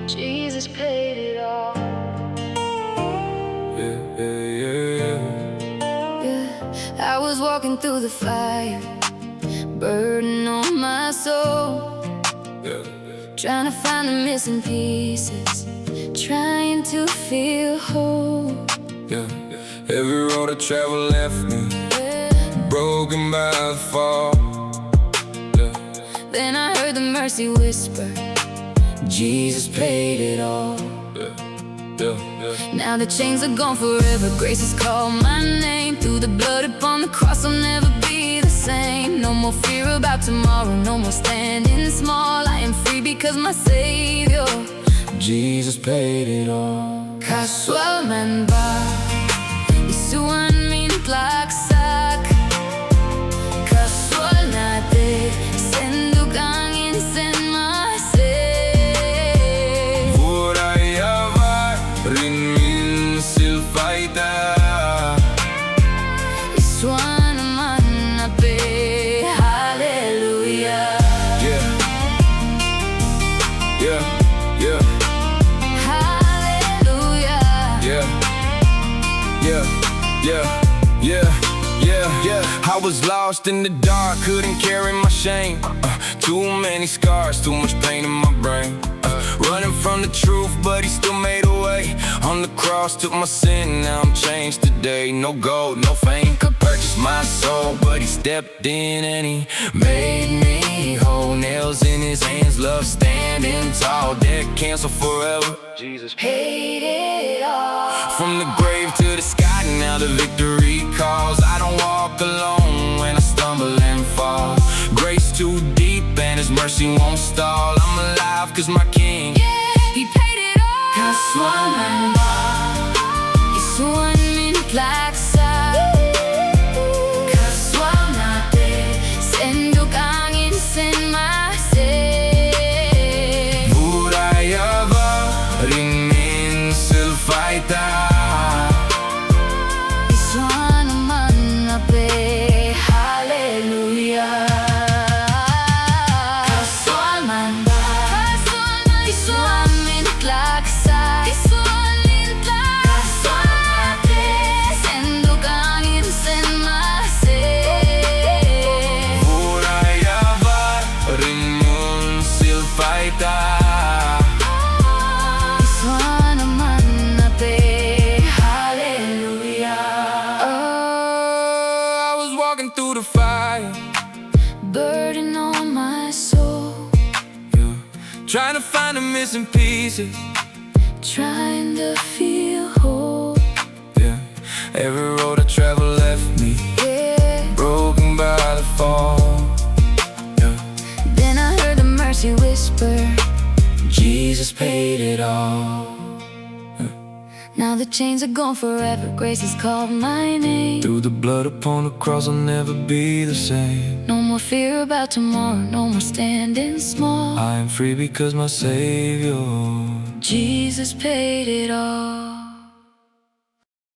Jesus paid it all. I was walking through the fire, burden on my soul, trying to find the missing pieces, trying to feel whole. Every road I travel left me broken by the fall. Then I heard the mercy whisper, Jesus paid it all. Now the chains are gone forever, grace has called my name. Through the blood upon the cross, I'll never be the same. No more fear about tomorrow, no more standing small. I am free because my Savior, Jesus paid it all. Casualmente ISUAN min plaksak. Casual natin senduk angin sen masih. Voraya var rin min silfaita. ISUAN naman nape. Hallelujah. Yeah. I was lost in the dark, couldn't carry my shame. Too many scars, too much pain in my brain. Running from the truth, but he still made a way. On the cross, took my sin, now I'm changed today. No gold, no fame could purchase my soul, but he stepped in and he made me whole. Nails in his hands, love standing tall. Dead canceled forever, Jesus Paid it all. from the grave to the sky, now the victory calls. I don't walk alone when I stumble and fall. Grace too deep and his mercy won't stall. I'm alive cause my King, He paid it all. Casualmente ISUAN min plaksak. Casual natin senduk angin sen masih. Voraya var rin min silfaita. ISUAN naman nape. Hallelujah. Casualmente ISUAN min plaksak. Casual natin senduk angin sen masih. Voraya var rin min silfaita. ISUAN naman nape. Hallelujah. I was walking through the fire, Burden on my soul, trying to find the missing pieces. trying to feel whole. Every road I travel left me Yeah. broken by the fall. Then I heard the mercy whisper, Jesus paid it all. now the chains are gone forever, grace has called my name. Through the blood upon the cross, I'll never be the same. No more fear about tomorrow, no more standing small. I am free because my Savior, Jesus paid it all.